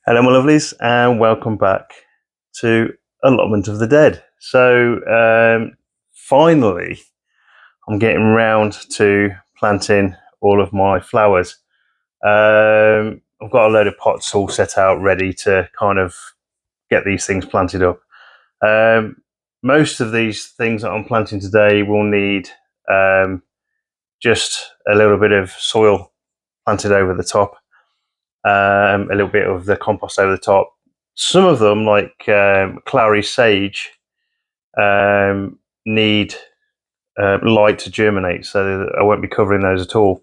Hello, my lovelies, and welcome back to Allotment of the Dead. Finally, I'm getting round to planting all of my flowers. I've got a load of pots all set out ready to kind of get these things planted up. Most of these things that I'm planting today will need just a little bit of soil planted over the top. A little bit of the compost over the top. Some of them, like clary sage, need light to germinate, so I won't be covering those at all.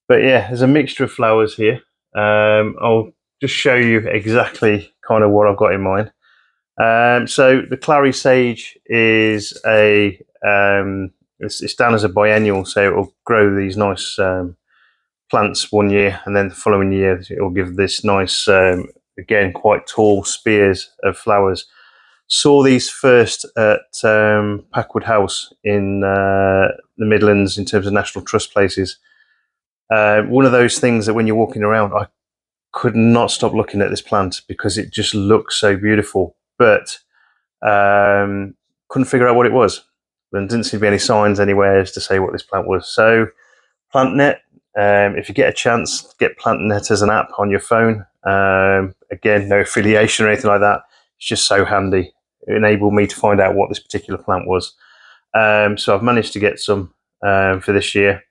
But yeah, there's a mixture of flowers here. I'll just show you exactly kind of what I've got in mind. So the clary sage is it's done as a biennial, so it will grow these nice plants one year, and then the following year it will give this nice, again, quite tall spears of flowers. Saw these first at Packwood House in the Midlands in terms of National Trust places. One of those things that when you're walking around, I could not stop looking at this plant because it just looks so beautiful, but couldn't figure out what it was. There didn't seem to be any signs anywhere as to say what this plant was. So PlantNet, if you get a chance, get PlantNet as an app on your phone. Again, no affiliation or anything like that. It's just so handy. It enabled me to find out what this particular plant was. So I've managed to get some for this year.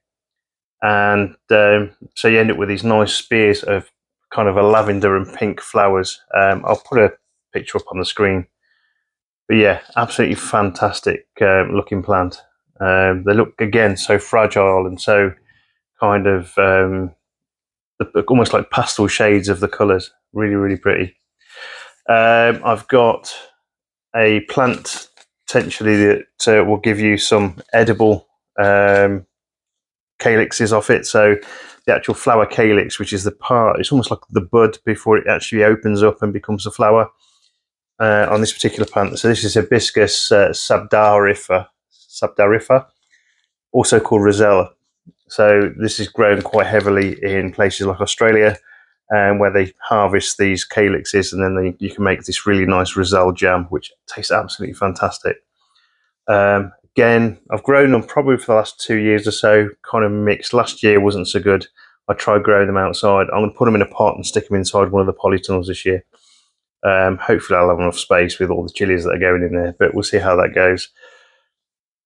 And so you end up with these nice spears of kind of a lavender and pink flowers. I'll put a picture up on the screen. But yeah, absolutely fantastic looking plant. They look, again, so fragile and so kind of almost like pastel shades of the colours. Really, really pretty. I've got a plant potentially that will give you some edible calyxes off it. So the actual flower calyx, which is the part, it's almost like the bud before it actually opens up and becomes a flower on this particular plant. So this is Hibiscus sabdarifer, also called Rosella. So this is grown quite heavily in places like Australia, where they harvest these calyxes, and then you can make this really nice Roselle jam, which tastes absolutely fantastic. Again, I've grown them probably for the last 2 years or so, kind of mixed. Last year wasn't so good. I tried growing them outside. I'm going to put them in a pot and stick them inside one of the polytunnels this year. Hopefully I'll have enough space with all the chilies that are going in there, but we'll see how that goes.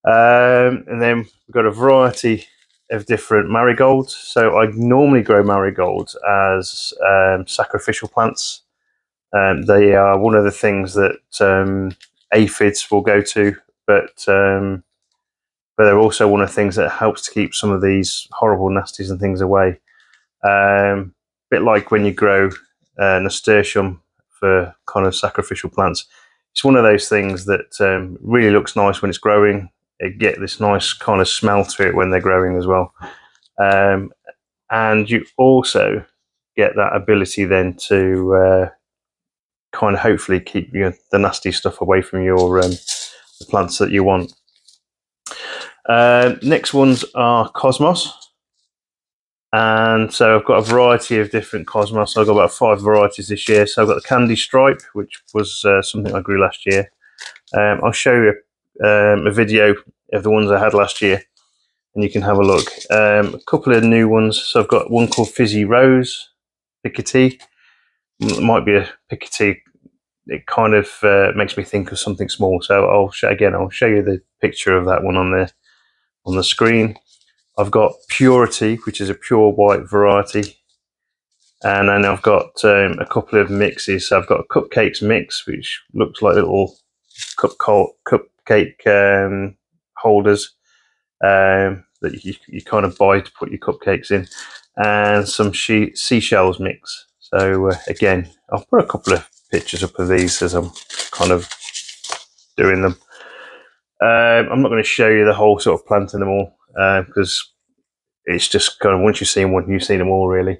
And then we've got a variety of different marigolds. So I normally grow marigolds as sacrificial plants. They are one of the things that aphids will go to, but they're also one of the things that helps to keep some of these horrible nasties and things away. A bit like when you grow nasturtium for kind of sacrificial plants. It's one of those things that really looks nice when it's growing. It get this nice kind of smell to it when they're growing as well. And you also get that ability then to kind of hopefully keep the nasty stuff away from your the plants that you want. Next ones are cosmos. And so I've got a variety of different cosmos. I've got about 5 varieties this year. So I've got the candy stripe, which was something I grew last year. I'll show you a video of the ones I had last year, and you can have a look. A couple of new ones. So I've got one called Fizzy Rose, Picotee. It might be a Picotee. It kind of makes me think of something small. So I'll show you the picture of that one on the screen. I've got Purity, which is a pure white variety. And then I've got a couple of mixes. So I've got a cupcakes mix, which looks like little cupcake holders that you kind of buy to put your cupcakes in, and some seashells mix. So again, I'll put a couple of pictures up of these as I'm kind of doing them. I'm not going to show you the whole sort of planting them all because it's just kind of, once you've seen one, you've seen them all really.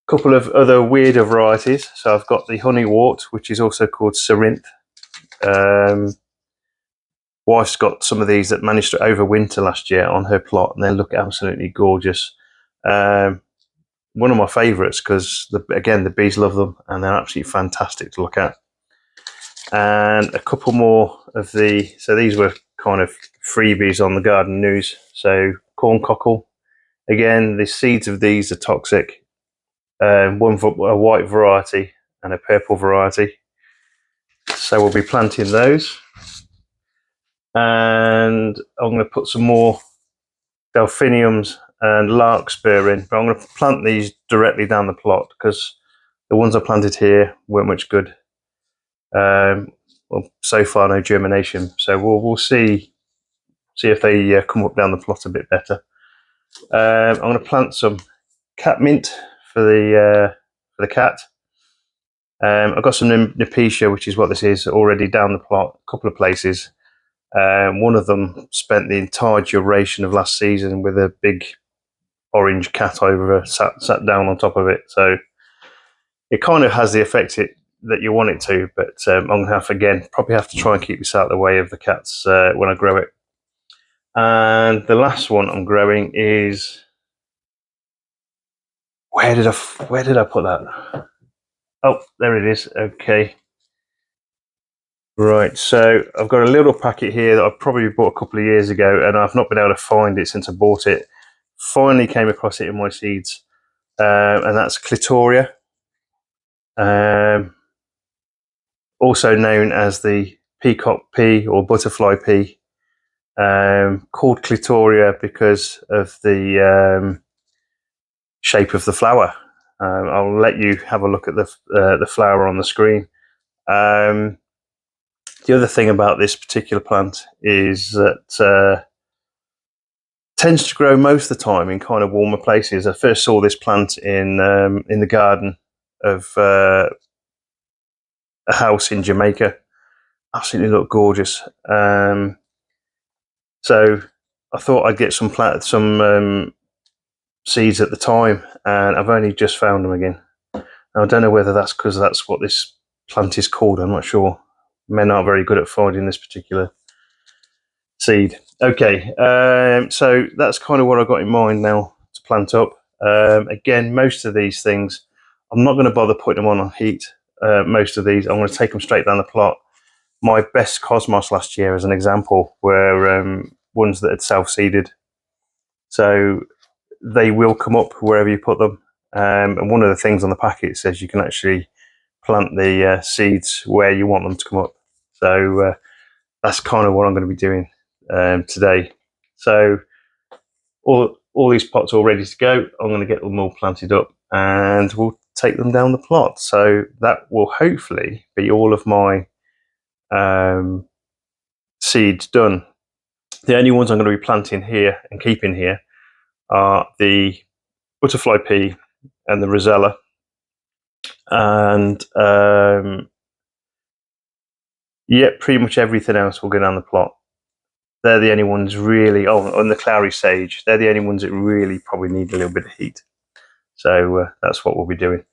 Couple of other weirder varieties. So I've got the honey wart, which is also called Cerinthe. Wife's got some of these that managed to overwinter last year on her plot, and they look absolutely gorgeous. The one of my favourites because, again, the bees love them and they're absolutely fantastic to look at. And a couple more of so these were kind of freebies on the garden news. So Corncockal, again, the seeds of these are toxic. One a white variety and a purple variety. So we'll be planting those. And I'm going to put some more delphiniums and larkspur in, but I'm going to plant these directly down the plot because the ones I planted here weren't much good. Well, so far no germination, so we'll see if they come up down the plot a bit better. I'm going to plant some cat mint for the cat. I've got some Nepetia, which is what this is, already down the plot, a couple of places. One of them spent the entire duration of last season with a big orange cat over sat down on top of it. So it kind of has the effect that you want it to, but I'm going to probably have to try and keep this out of the way of the cats when I grow it. And the last one I'm growing is, where did I put that? Oh, there it is. Okay. Right, so I've got a little packet here that I probably bought a couple of years ago, and I've not been able to find it since I bought it. Finally came across it in my seeds, and that's Clitoria, also known as the peacock pea or butterfly pea, called Clitoria because of the shape of the flower. I'll let you have a look at the flower on the screen. The other thing about this particular plant is that tends to grow most of the time in kind of warmer places. I first saw this plant in the garden of a house in Jamaica. Absolutely looked gorgeous. So I thought I'd get some seeds at the time, and I've only just found them again. Now, I don't know whether that's because that's what this plant is called. I'm not sure. Men aren't very good at finding this particular seed. Okay, so that's kind of what I've got in mind now to plant up. Again, most of these things, I'm not going to bother putting them on heat. Most of these, I'm going to take them straight down the plot. My best cosmos last year, as an example, were ones that had self-seeded. So they will come up wherever you put them. And one of the things on the packet says you can actually plant the seeds where you want them to come up. So that's kind of what I'm going to be doing today. So all these pots are all ready to go. I'm going to get them all planted up and we'll take them down the plot. So that will hopefully be all of my seeds done. The only ones I'm going to be planting here and keeping here are the butterfly pea and the Rosella, and yeah, pretty much everything else will go down the plot. They're the only ones really. Oh, and the clary sage. They're the only ones that really probably need a little bit of heat. So that's what we'll be doing.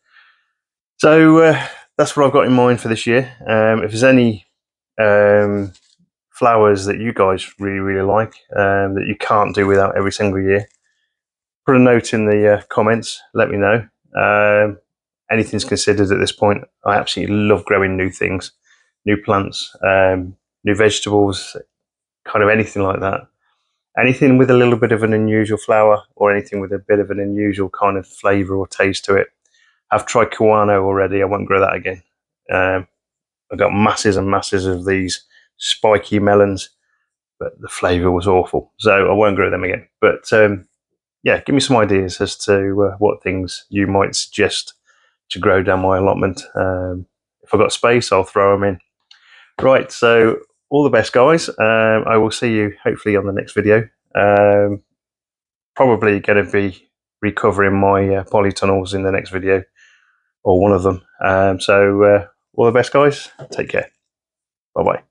So that's what I've got in mind for this year. If there's any flowers that you guys really like that you can't do without every single year, put a note in the comments. Let me know. Anything's considered at this point. I absolutely love growing new things, new plants, new vegetables, kind of anything like that. Anything with a little bit of an unusual flower or anything with a bit of an unusual kind of flavour or taste to it. I've tried Kiwano already. I won't grow that again. I've got masses and masses of these spiky melons, but the flavour was awful. So I won't grow them again. But yeah, give me some ideas as to what things you might suggest to grow down my allotment. If I've got space, I'll throw them in. Right, so all the best, guys. I will see you hopefully on the next video. Probably going to be recovering my polytunnels in the next video, or one of them. So all the best, guys. Take care. Bye-bye.